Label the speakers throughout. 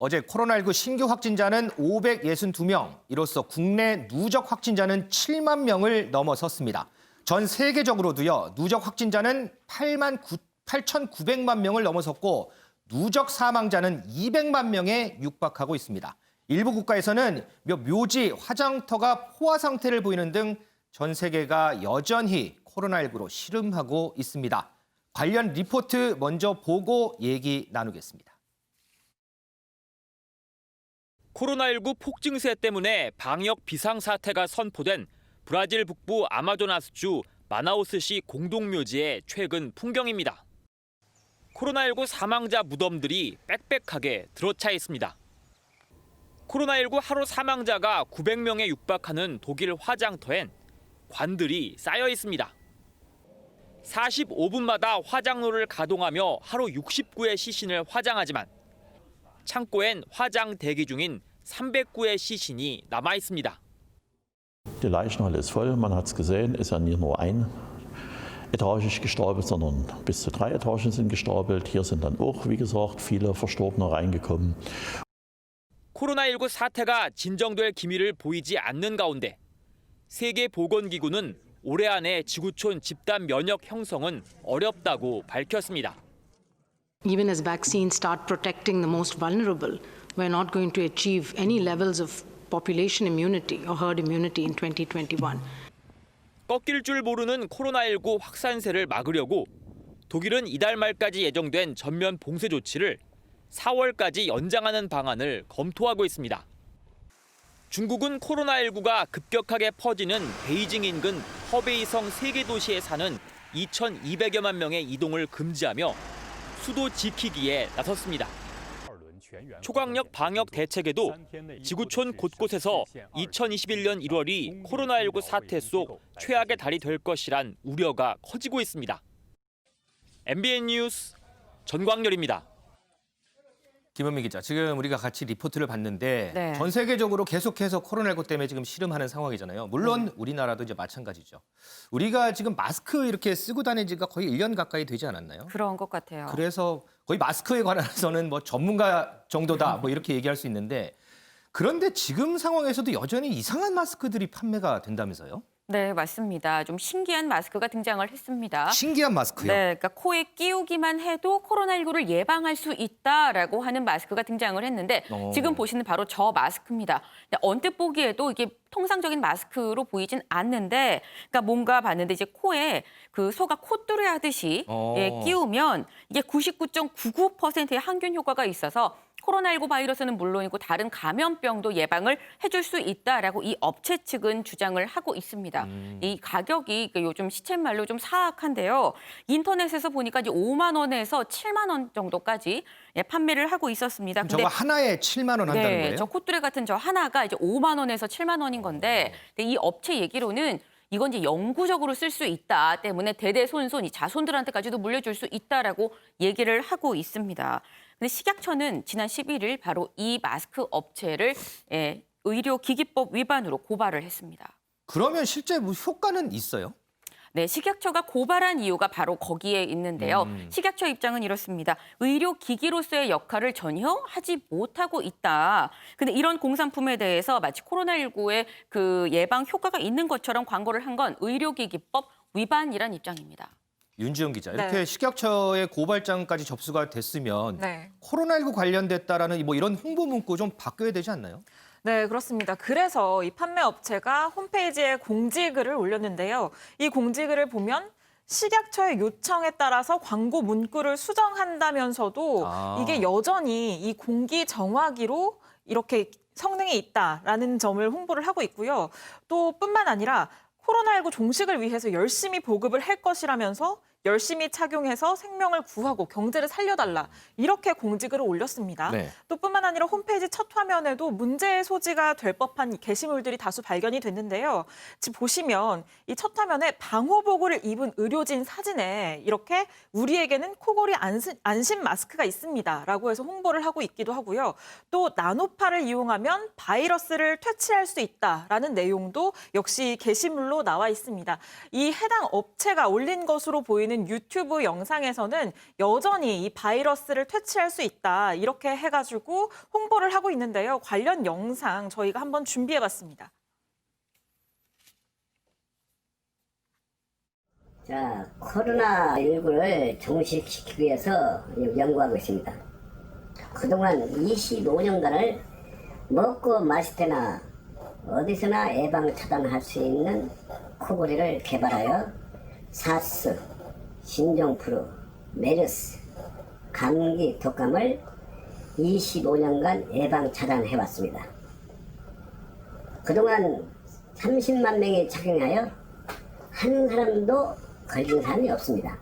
Speaker 1: 어제 코로나19 신규 확진자는 562명, 이로써 국내 누적 확진자는 7만 명을 넘어섰습니다. 전 세계적으로도요, 누적 확진자는 8,900만 명을 넘어섰고 누적 사망자는 200만 명에 육박하고 있습니다. 일부 국가에서는 묘지, 화장터가 포화 상태를 보이는 등 전 세계가 여전히 코로나19로 씨름하고 있습니다. 관련 리포트 먼저 보고 얘기 나누겠습니다.
Speaker 2: 코로나19 폭증세 때문에 방역 비상사태가 선포된 브라질 북부 아마조나스주 마나우스시 공동묘지의 최근 풍경입니다. 코로나19 사망자 무덤들이 빽빽하게 들어차 있습니다. 코로나19 하루 사망자가 900명에 육박하는 독일 화장터엔 관들이 쌓여 있습니다. 45분마다 화장로를 가동하며 하루 60구의 시신을 화장하지만 창고엔 화장 대기 중인 300구의 시신이 남아 있습니다.
Speaker 3: Die Leichenhalle ist voll, man hat es gesehen, ist ja nicht nur einetagig gestapelt, sondern bis zu 3 Etagen sind gestapelt. Hier sind dann auch, wie gesagt, viele Verstorbene reingekommen.
Speaker 2: 코로나19 사태가 진정될 기미를 보이지 않는 가운데 세계보건기구는 올해 안에 지구촌 집단 면역 형성은 어렵다고 밝혔습니다.
Speaker 4: Even as vaccines start protecting the most vulnerable, we're not going to achieve any levels of population immunity or herd immunity in 2021.
Speaker 2: 꺾일 줄 모르는 코로나19 확산세를 막으려고 독일은 이달 말까지 예정된 전면 봉쇄 조치를 4월까지 연장하는 방안을 검토하고 있습니다. 중국은 코로나19가 급격하게 퍼지는 베이징 인근 허베이성 3개 도시에 사는 2,200여만 명의 이동을 금지하며 수도 지키기에 나섰습니다. 초강력 방역 대책에도 지구촌 곳곳에서 2021년 1월이 코로나19 사태 속 최악의 달이 될 것이란 우려가 커지고 있습니다. MBN 뉴스 전광열입니다.
Speaker 1: 김현미 기자, 지금 우리가 같이 리포트를 봤는데
Speaker 5: 네.
Speaker 1: 전 세계적으로 계속해서 코로나19 때문에 지금 씨름하는 상황이잖아요. 물론 우리나라도 이제 마찬가지죠. 우리가 지금 마스크 이렇게 쓰고 다닌 지가 거의 1년 가까이 되지 않았나요?
Speaker 5: 그런 것 같아요.
Speaker 1: 그래서 거의 마스크에 관해서는 뭐 전문가 정도다 뭐 이렇게 얘기할 수 있는데, 그런데 지금 상황에서도 여전히 이상한 마스크들이 판매가 된다면서요?
Speaker 5: 네, 맞습니다. 좀 신기한 마스크가 등장을 했습니다.
Speaker 1: 신기한 마스크요?
Speaker 5: 네, 그러니까 코에 끼우기만 해도 코로나19를 예방할 수 있다라고 하는 마스크가 등장을 했는데 지금 보시는 바로 저 마스크입니다. 언뜻 보기에도 이게 통상적인 마스크로 보이진 않는데, 그러니까 뭔가 봤는데 이제 코에 그 소가 콧뚜레 하듯이 끼우면 이게 99.99%의 항균 효과가 있어서 코로나19 바이러스는 물론이고 다른 감염병도 예방을 해줄 수 있다라고 이 업체 측은 주장을 하고 있습니다. 이 가격이 요즘 시쳇말로 좀 사악한데요. 인터넷에서 보니까 이제 5만 원에서 7만 원 정도까지 판매를 하고 있었습니다.
Speaker 1: 저거 하나에 7만 원 한다는 거예요?
Speaker 5: 저 콧뚜레 같은 저 하나가 이제 5만 원에서 7만 원인 건데, 근데 이 업체 얘기로는 이건 이제 영구적으로 쓸 수 있다 때문에 대대손손 이 자손들한테까지도 물려줄 수 있다라고 얘기를 하고 있습니다. 근데 식약처는 지난 11일 바로 이 마스크 업체를 의료기기법 위반으로 고발을 했습니다.
Speaker 1: 그러면 실제 뭐 효과는 있어요?
Speaker 5: 네, 식약처가 고발한 이유가 바로 거기에 있는데요. 식약처 입장은 이렇습니다. 의료기기로서의 역할을 전혀 하지 못하고 있다. 근데 이런 공산품에 대해서 마치 코로나19의 그 예방 효과가 있는 것처럼 광고를 한 건 의료기기법 위반이란 입장입니다.
Speaker 1: 윤지영 기자, 이렇게
Speaker 6: 네.
Speaker 1: 식약처의 고발장까지 접수가 됐으면
Speaker 6: 네.
Speaker 1: 코로나19 관련됐다라는 뭐 이런 홍보 문구 좀 바뀌어야 되지 않나요?
Speaker 6: 네, 그렇습니다. 그래서 이 판매 업체가 홈페이지에 공지글을 올렸는데요. 이 공지글을 보면 식약처의 요청에 따라서 광고 문구를 수정한다면서도 이게 여전히 이 공기 정화기로 이렇게 성능이 있다라는 점을 홍보를 하고 있고요. 또 뿐만 아니라 코로나19 종식을 위해서 열심히 보급을 할 것이라면서 열심히 착용해서 생명을 구하고 경제를 살려달라, 이렇게 공지글을 올렸습니다.
Speaker 1: 네.
Speaker 6: 또 뿐만 아니라 홈페이지 첫 화면에도 문제의 소지가 될 법한 게시물들이 다수 발견이 됐는데요. 지금 보시면 이 첫 화면에 방호복을 입은 의료진 사진에 이렇게 우리에게는 코골이 안심 마스크가 있습니다 라고 해서 홍보를 하고 있기도 하고요. 또 나노파를 이용하면 바이러스를 퇴치할 수 있다라는 내용도 역시 게시물로 나와 있습니다. 이 해당 업체가 올린 것으로 보이는 보이는 유튜브 영상에서는 여전히 이 바이러스를 퇴치할 수 있다 이렇게 해가지고 홍보를 하고 있는데요. 관련 영상 저희가 한번 준비해봤습니다.
Speaker 7: 자, 코로나19를 종식시키기 위해서 연구하고 있습니다. 그동안 25년간을 먹고 마실 때나 어디서나 예방 차단할 수 있는 코골이를 개발하여 사스, 신종플루, 메르스, 감기, 독감을 25년간 예방 차단해왔습니다. 그동안 30만 명이 착용하여 한 사람도 걸린 사람이 없습니다.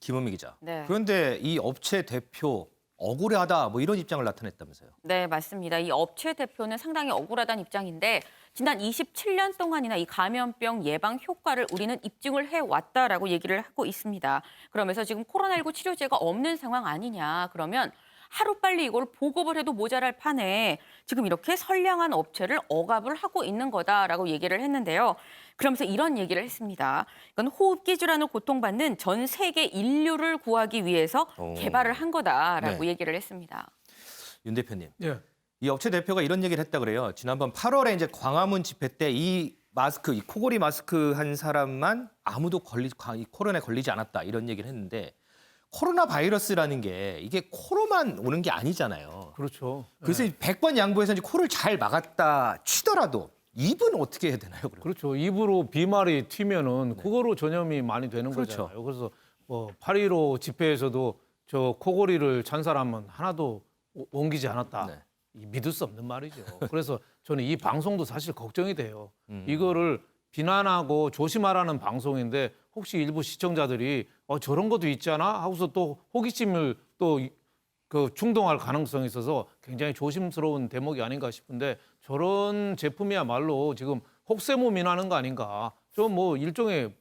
Speaker 1: 김은미 기자.
Speaker 5: 네.
Speaker 1: 그런데 이 업체 대표 억울하다 뭐 이런 입장을 나타냈다면서요.
Speaker 5: 네, 맞습니다. 이 업체 대표는 상당히 억울하다는 입장인데 지난 27년 동안이나 이 감염병 예방 효과를 우리는 입증을 해왔다라고 얘기를 하고 있습니다. 그러면서 지금 코로나19 치료제가 없는 상황 아니냐. 그러면 하루빨리 이걸 보급을 해도 모자랄 판에 지금 이렇게 선량한 업체를 억압을 하고 있는 거다라고 얘기를 했는데요. 그러면서 이런 얘기를 했습니다. 이건 호흡기 질환을 고통받는 전 세계 인류를 구하기 위해서 개발을 한 거다라고
Speaker 1: 네.
Speaker 5: 얘기를 했습니다.
Speaker 1: 윤 대표님.
Speaker 8: 예.
Speaker 1: 이 업체 대표가 이런 얘기를 했다 그래요. 지난번 8월에 이제 광화문 집회 때 이 마스크, 이 코골이 마스크 한 사람만 아무도 이 코로나에 걸리지 않았다 이런 얘기를 했는데 코로나 바이러스라는 게 이게 코로만 오는 게 아니잖아요.
Speaker 8: 그렇죠.
Speaker 1: 그래서 100번 양보해서 이제 코를 잘 막았다 치더라도 입은 어떻게 해야 되나요? 그럼?
Speaker 8: 그렇죠. 입으로 비말이 튀면은 그거로 전염이 많이 되는
Speaker 1: 그렇죠.
Speaker 8: 거잖아요. 그래서 뭐 8.15 집회에서도 저 코골이를 찬 사람은 하나도 옮기지 않았다.
Speaker 1: 네.
Speaker 8: 믿을 수 없는 말이죠. 그래서 저는 이 방송도 사실 걱정이 돼요. 이거를 비난하고 조심하라는 방송인데 혹시 일부 시청자들이 저런 것도 있잖아 하고서 또 호기심을 또 그 충동할 가능성이 있어서 굉장히 조심스러운 대목이 아닌가 싶은데 저런 제품이야말로 지금 혹세무민하는 거 아닌가. 좀 뭐 일종의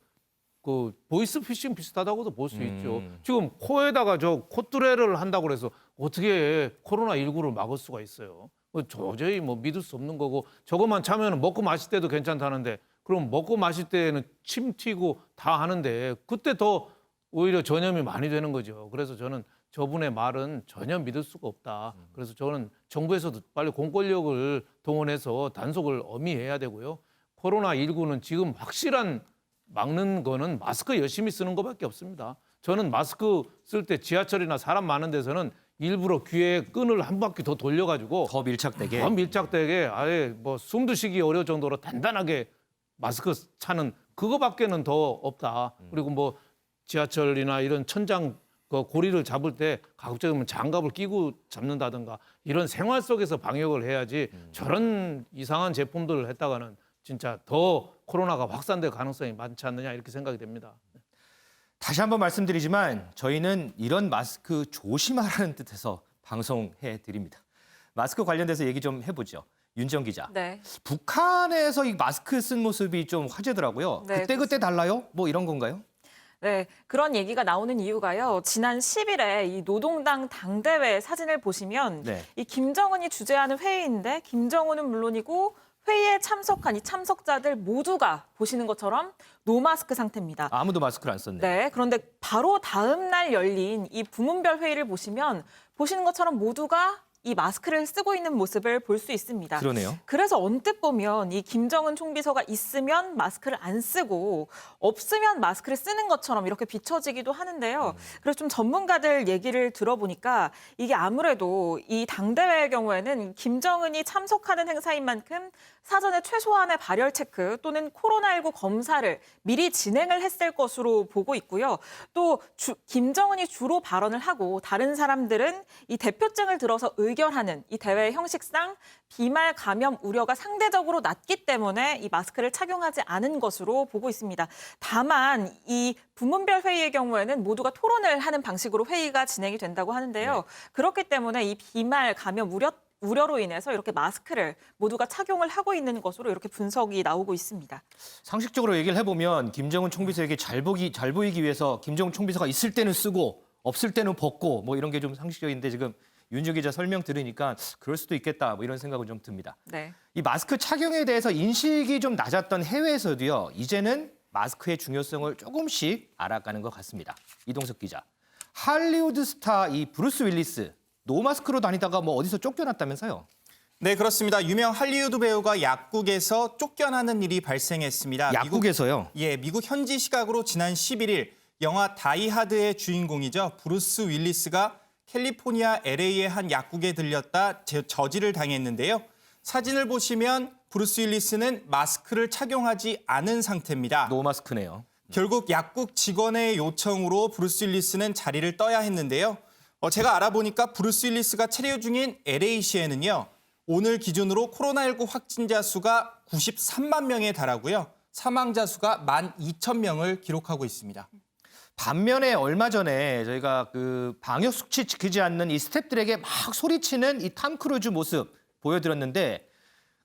Speaker 8: 그 보이스피싱 비슷하다고도 볼 수 있죠. 지금 코에다가 저 콧뚜레를 한다고 그래서 어떻게 코로나19를 막을 수가 있어요. 도저히 뭐 믿을 수 없는 거고 저것만 차면 먹고 마실 때도 괜찮다는데 그럼 먹고 마실 때는 침 튀고 다 하는데 그때 더 오히려 전염이 많이 되는 거죠. 그래서 저는 저분의 말은 전혀 믿을 수가 없다. 그래서 저는 정부에서도 빨리 공권력을 동원해서 단속을 엄히해야 되고요. 코로나19는 지금 확실한 막는 거는 마스크 열심히 쓰는 것밖에 없습니다. 저는 마스크 쓸 때 지하철이나 사람 많은 데서는 일부러 귀에 끈을 한 바퀴 더 돌려가지고
Speaker 1: 더 밀착되게.
Speaker 8: 더 밀착되게 아예 뭐 숨도 쉬기 어려울 정도로 단단하게 마스크 차는 그거밖에는 더 없다. 그리고 뭐 지하철이나 이런 천장 그 고리를 잡을 때 가급적이면 장갑을 끼고 잡는다든가 이런 생활 속에서 방역을 해야지 저런 이상한 제품들을 했다가는 진짜 더 코로나가 확산될 가능성이 많지 않느냐 이렇게 생각이 됩니다.
Speaker 1: 다시 한번 말씀드리지만 저희는 이런 마스크 조심하라는 뜻에서 방송해 드립니다. 마스크 관련돼서 얘기 좀 해보죠. 윤정 기자.
Speaker 6: 네.
Speaker 1: 북한에서 이 마스크 쓴 모습이 좀 화제더라고요.
Speaker 6: 네,
Speaker 1: 그때 달라요? 뭐 이런 건가요?
Speaker 6: 네, 그런 얘기가 나오는 이유가요. 지난 10일에 이 노동당 당대회 사진을 보시면
Speaker 1: 네.
Speaker 6: 이 김정은이 주재하는 회의인데 김정은은 물론이고 회의에 참석한 이 참석자들 모두가 보시는 것처럼 노마스크 상태입니다.
Speaker 1: 아무도 마스크를 안 썼네.
Speaker 6: 네, 그런데 바로 다음 날 열린 이 부문별 회의를 보시면 보시는 것처럼 모두가 이 마스크를 쓰고 있는 모습을 볼 수 있습니다.
Speaker 1: 그러네요.
Speaker 6: 그래서 언뜻 보면 이 김정은 총비서가 있으면 마스크를 안 쓰고 없으면 마스크를 쓰는 것처럼 이렇게 비춰지기도 하는데요. 그래서 좀 전문가들 얘기를 들어보니까 이게 아무래도 이 당대회의 경우에는 김정은이 참석하는 행사인 만큼 사전에 최소한의 발열 체크 또는 코로나19 검사를 미리 진행을 했을 것으로 보고 있고요. 또 김정은이 주로 발언을 하고 다른 사람들은 이 대표증을 들어서 의결하는 이 대회 형식상 비말 감염 우려가 상대적으로 낮기 때문에 이 마스크를 착용하지 않은 것으로 보고 있습니다. 다만 이 부문별 회의의 경우에는 모두가 토론을 하는 방식으로 회의가 진행이 된다고 하는데요.
Speaker 1: 네.
Speaker 6: 그렇기 때문에 이 비말 감염 우려로 인해서 이렇게 마스크를 모두가 착용을 하고 있는 것으로 이렇게 분석이 나오고 있습니다.
Speaker 1: 상식적으로 얘기를 해보면 김정은 총비서에게 잘 보이기 위해서 김정은 총비서가 있을 때는 쓰고 없을 때는 벗고 뭐 이런 게 좀 상식적인데 지금 윤주 기자 설명 들으니까 그럴 수도 있겠다 뭐 이런 생각은 좀 듭니다.
Speaker 6: 네.
Speaker 1: 이 마스크 착용에 대해서 인식이 좀 낮았던 해외에서도요. 이제는 마스크의 중요성을 조금씩 알아가는 것 같습니다. 이동석 기자. 할리우드 스타 이 브루스 윌리스 노마스크로 다니다가 뭐 어디서 쫓겨났다면서요?
Speaker 9: 네, 그렇습니다. 유명 할리우드 배우가 약국에서 쫓겨나는 일이 발생했습니다.
Speaker 1: 약국에서요?
Speaker 9: 미국 현지 시각으로 지난 11일 영화 다이하드의 주인공이죠. 브루스 윌리스가 캘리포니아 LA의 한 약국에 들렸다 저지를 당했는데요. 사진을 보시면 브루스 윌리스는 마스크를 착용하지 않은 상태입니다.
Speaker 1: 노마스크네요.
Speaker 9: 결국 약국 직원의 요청으로 브루스 윌리스는 자리를 떠야 했는데요. 제가 알아보니까 브루스 윌리스가 체류 중인 LA시에는요. 오늘 기준으로 코로나19 확진자 수가 93만 명에 달하고요. 사망자 수가 12,000명을 기록하고 있습니다.
Speaker 1: 반면에 얼마 전에 저희가 그 방역 수치 지키지 않는 이 스태프들에게 막 소리치는 이 탐 크루즈 모습 보여드렸는데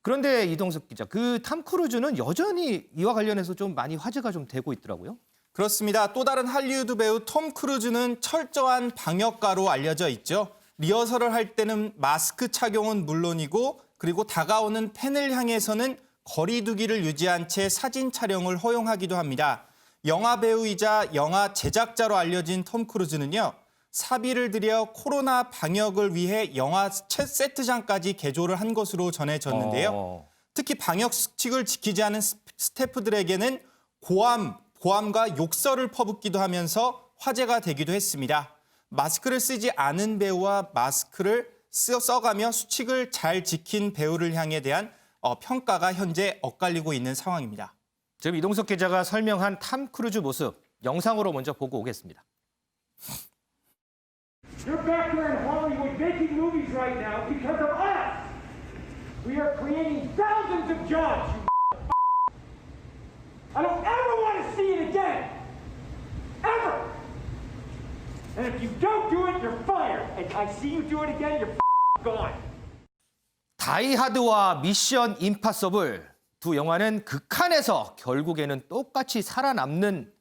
Speaker 1: 그런데 이동석 기자, 그 탐 크루즈는 여전히 이와 관련해서 좀 많이 화제가 좀 되고 있더라고요.
Speaker 9: 그렇습니다. 또 다른 할리우드 배우 톰 크루즈는 철저한 방역가로 알려져 있죠. 리허설을 할 때는 마스크 착용은 물론이고 그리고 다가오는 팬을 향해서는 거리 두기를 유지한 채 사진 촬영을 허용하기도 합니다. 영화 배우이자 영화 제작자로 알려진 톰 크루즈는요. 사비를 들여 코로나 방역을 위해 영화 세트장까지 개조를 한 것으로 전해졌는데요. 특히 방역 수칙을 지키지 않은 스태프들에게는 고함과 욕설을 퍼붓기도 하면서 화제가 되기도 했습니다. 마스크를 쓰지 않은 배우와 마스크를 써가며 수칙을 잘 지킨 배우를 향해 대한 평가가 현재 엇갈리고 있는 상황입니다.
Speaker 1: 지금 이동석 기자가 설명한 탐 크루즈 모습 영상으로 먼저 보고 오겠습니다.
Speaker 10: You're back there in Hollywood making movies right now because of us. We are creating thousands of jobs. You I don't ever want to see it again. Ever. And if you don't do it, you're fired. And I see you do it again, you're gone.
Speaker 1: 다이하드와 미션 임파서블 두 영화는 극한에서 결국에는 똑같이 살아남는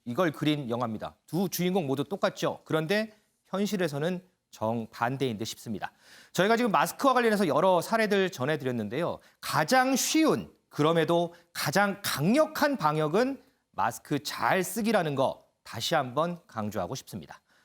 Speaker 1: 이걸 그린 영화입니다. 두 주인공 모두 똑같죠. 그런데 현실에서는 정반대인 듯 싶습니다. 저희가 지금 마스크와 관련해서 여러 사례들 전해드렸는데요. 가장 쉬운, 그럼에도 가장 강력한 방역은 마스크 잘 쓰기라는 거 다시 한번 강조하고 싶습니다.